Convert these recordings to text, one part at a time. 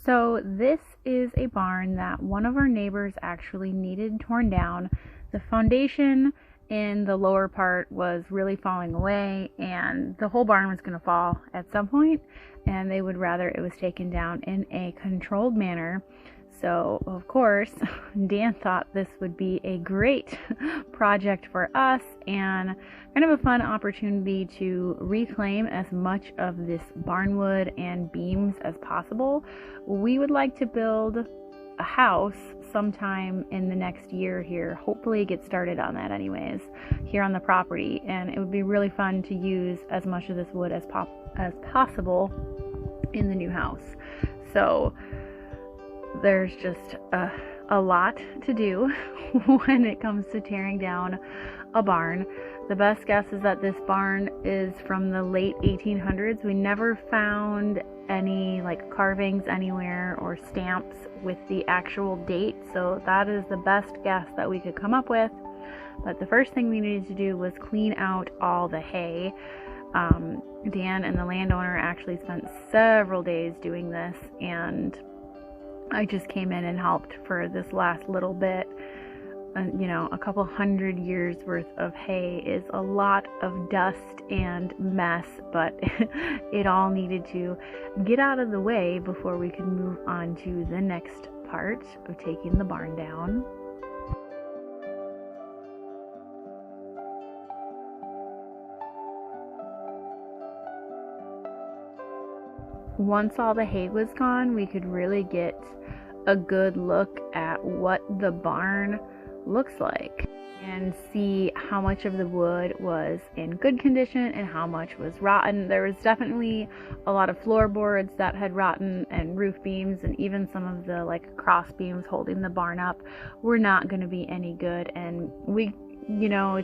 So this is a barn that one of our neighbors actually needed torn down. The foundation in the lower part was really falling away, and the whole barn was going to fall at some point, and they would rather it was taken down in a controlled manner. So of course Dan thought this would be a great project for us and kind of a fun opportunity to reclaim as much of this barnwood and beams as possible. We would like to build a house sometime in the next year here, hopefully get started on that anyways, here on the property, and it would be really fun to use as much of this wood as possible in the new house. So there's just a lot to do when it comes to tearing down a barn. The best guess is that this barn is from the late 1800s. We never found any like carvings anywhere or stamps with the actual date, so that is the best guess that we could come up with. But the first thing we needed to do was clean out all the hay. Dan and the landowner actually spent several days doing this, and I just came in and helped for this last little bit. You know, a couple 100 years worth of hay is a lot of dust and mess, but it all needed to get out of the way before we could move on to the next part of taking the barn down. Once all the hay was gone, we could really get a good look at what the barn looks like and see how much of the wood was in good condition and how much was rotten. There was definitely a lot of floorboards that had rotten, and roof beams, and even some of the like cross beams holding the barn up were not going to be any good. And we, you know,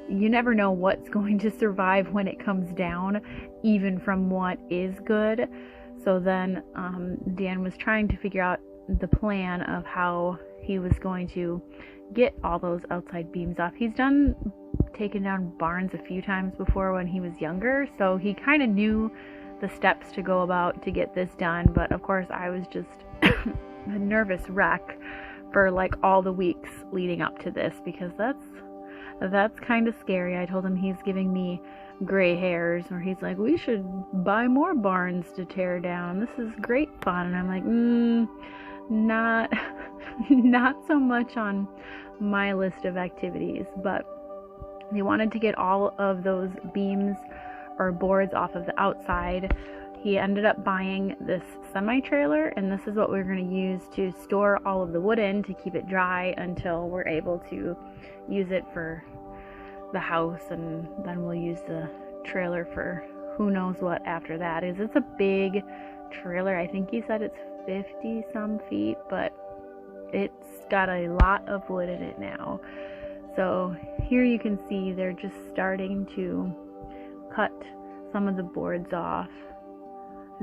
you never know what's going to survive when it comes down, even from what is good. So then Dan was trying to figure out the plan of how he was going to get all those outside beams off. He's taken down barns a few times before when he was younger, so he kind of knew the steps to go about to get this done. But of course I was just a nervous wreck for like all the weeks leading up to this, because that's kind of scary. I told him he's giving me gray hairs, or he's like, we should buy more barns to tear down. This is great fun. And I'm like, not so much on my list of activities. But they wanted to get all of those beams or boards off of the outside. He ended up buying this semi-trailer, and this is what we're going to use to store all of the wood in to keep it dry until we're able to use it for the house, and then we'll use the trailer for who knows what after that. It's a big trailer. I think he said it's 50 some feet, but it's got a lot of wood in it now. So here you can see they're just starting to cut some of the boards off.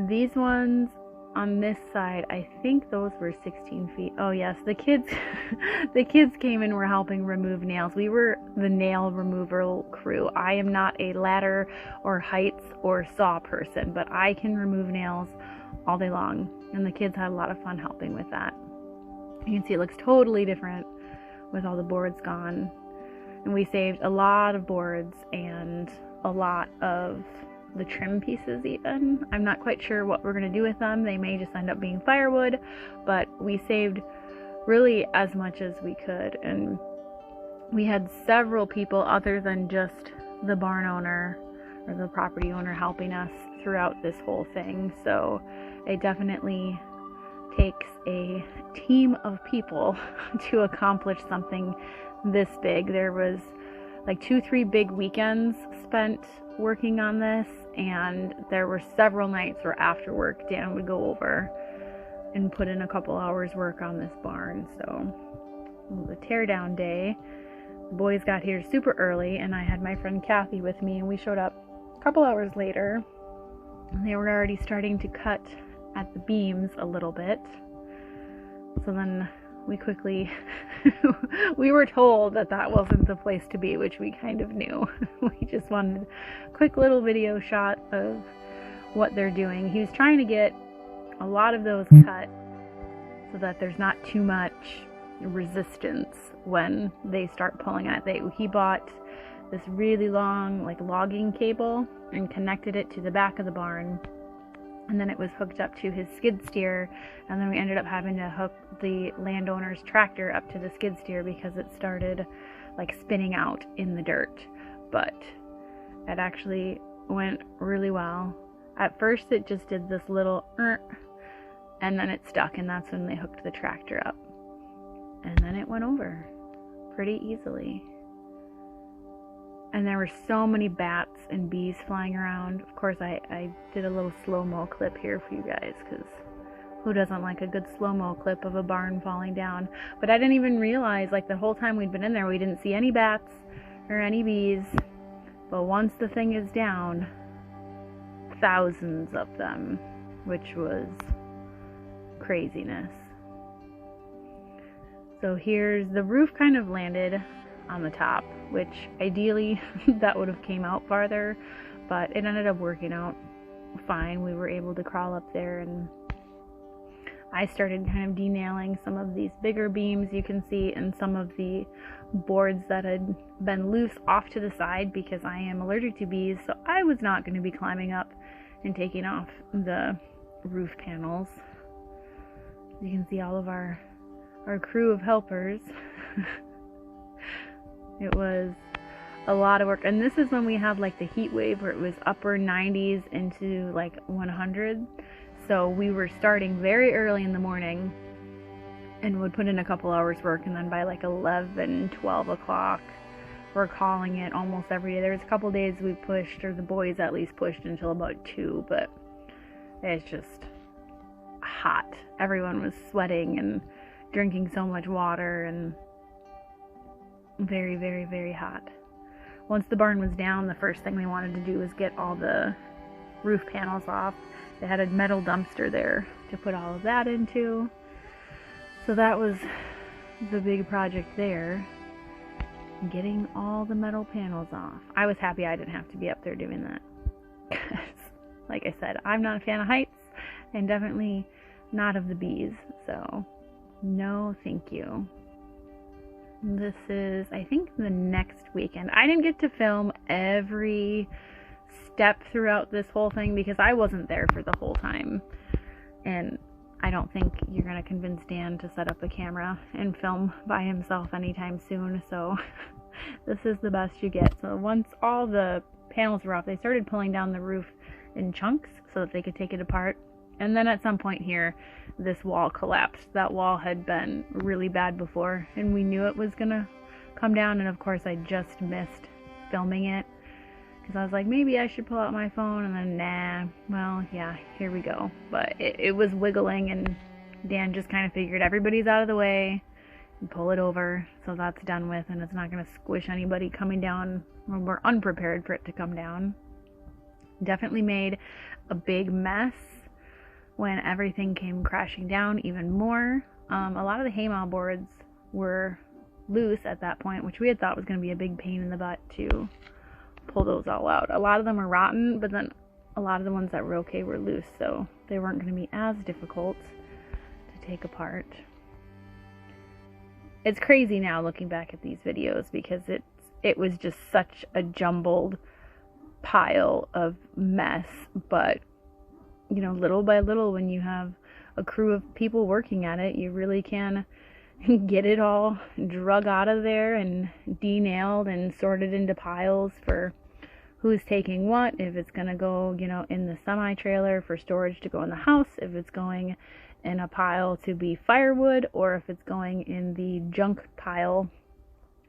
These ones on this side, I think those were 16 feet. Oh yes, the kids came and were helping remove nails. We were the nail removal crew. I am not a ladder or heights or saw person, but I can remove nails all day long, and the kids had a lot of fun helping with that. You can see it looks totally different with all the boards gone, and we saved a lot of boards and a lot of the trim pieces even. I'm not quite sure what we're going to do with them. They may just end up being firewood, but we saved really as much as we could, and we had several people other than just the barn owner or the property owner helping us throughout this whole thing. So it definitely takes a team of people to accomplish something this big. There was like 2-3 big weekends spent working on this, and there were several nights where after work Dan would go over and put in a couple hours work on this barn. So the teardown day, the boys got here super early, and I had my friend Kathy with me, and we showed up a couple hours later, and they were already starting to cut at the beams a little bit. So then we quickly we were told that that wasn't the place to be, which we kind of knew. We just wanted a quick little video shot of what they're doing. He was trying to get a lot of those cut so that there's not too much resistance when they start pulling on it. He bought this really long like logging cable and connected it to the back of the barn, and then it was hooked up to his skid steer, and then we ended up having to hook the landowner's tractor up to the skid steer because it started like spinning out in the dirt. But it actually went really well. At first it just did this little and then it stuck, and that's when they hooked the tractor up, and then it went over pretty easily. And there were so many bats and bees flying around. Of course, I did a little slow-mo clip here for you guys, because who doesn't like a good slow-mo clip of a barn falling down? But I didn't even realize, like, the whole time we'd been in there, we didn't see any bats or any bees. But once the thing is down, thousands of them, which was craziness. So here's the roof kind of landed on the top, which ideally that would have came out farther, but it ended up working out fine. We were able to crawl up there, and I started kind of denailing some of these bigger beams you can see, and some of the boards that had been loose off to the side, because I am allergic to bees, so I was not going to be climbing up and taking off the roof panels. You can see all of our crew of helpers. It was a lot of work, and this is when we had like the heat wave where it was upper 90s into like 100. So we were starting very early in the morning and would put in a couple hours work, and then by like 11, 12 o'clock we're calling it almost every day. There was a couple days we pushed, or the boys at least pushed, until about 2, but it's just hot. Everyone was sweating and drinking so much water, and very, very, very hot. Once the barn was down, the first thing we wanted to do was get all the roof panels off. They had a metal dumpster there to put all of that into. So that was the big project there, getting all the metal panels off. I was happy I didn't have to be up there doing that, because like I said, I'm not a fan of heights, and definitely not of the bees, so no thank you. This is, I think, the next weekend. I didn't get to film every step throughout this whole thing because I wasn't there for the whole time, and I don't think you're gonna convince Dan to set up a camera and film by himself anytime soon, so this is the best you get. So once all the panels were off, they started pulling down the roof in chunks so that they could take it apart. And then at some point here, this wall collapsed. That wall had been really bad before, and we knew it was gonna come down, and of course I just missed filming it, because I was like, maybe I should pull out my phone, and then nah, well, yeah, here we go. But it was wiggling, and Dan just kind of figured everybody's out of the way and pull it over, so that's done with, and it's not gonna squish anybody coming down when we're unprepared for it to come down. Definitely made a big mess when everything came crashing down even more. A lot of the haymow boards were loose at that point, which we had thought was going to be a big pain in the butt to pull those all out. A lot of them were rotten, but then a lot of the ones that were okay were loose, so they weren't going to be as difficult to take apart. It's crazy now looking back at these videos, because it was just such a jumbled pile of mess, but you know, little by little, when you have a crew of people working at it, you really can get it all drug out of there and denailed and sorted into piles for who's taking what, if it's going to go, you know, in the semi-trailer for storage to go in the house, if it's going in a pile to be firewood, or if it's going in the junk pile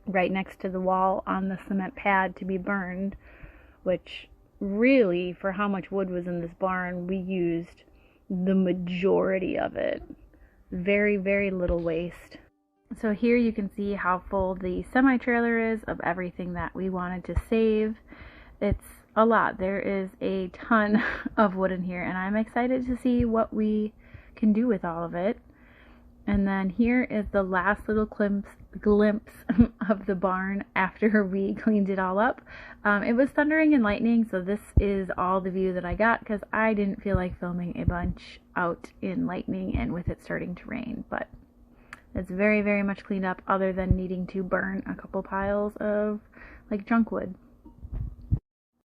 right next to the wall on the cement pad to be burned, which really, for how much wood was in this barn, we used the majority of it. Very, very little waste. So here you can see how full the semi-trailer is of everything that we wanted to save. It's a lot. There is a ton of wood in here, and I'm excited to see what we can do with all of it. And then here is the last little glimpse of the barn after we cleaned it all up. It was thundering and lightning, so this is all the view that I got because I didn't feel like filming a bunch out in lightning and with it starting to rain, but it's very, very much cleaned up other than needing to burn a couple piles of like junk wood.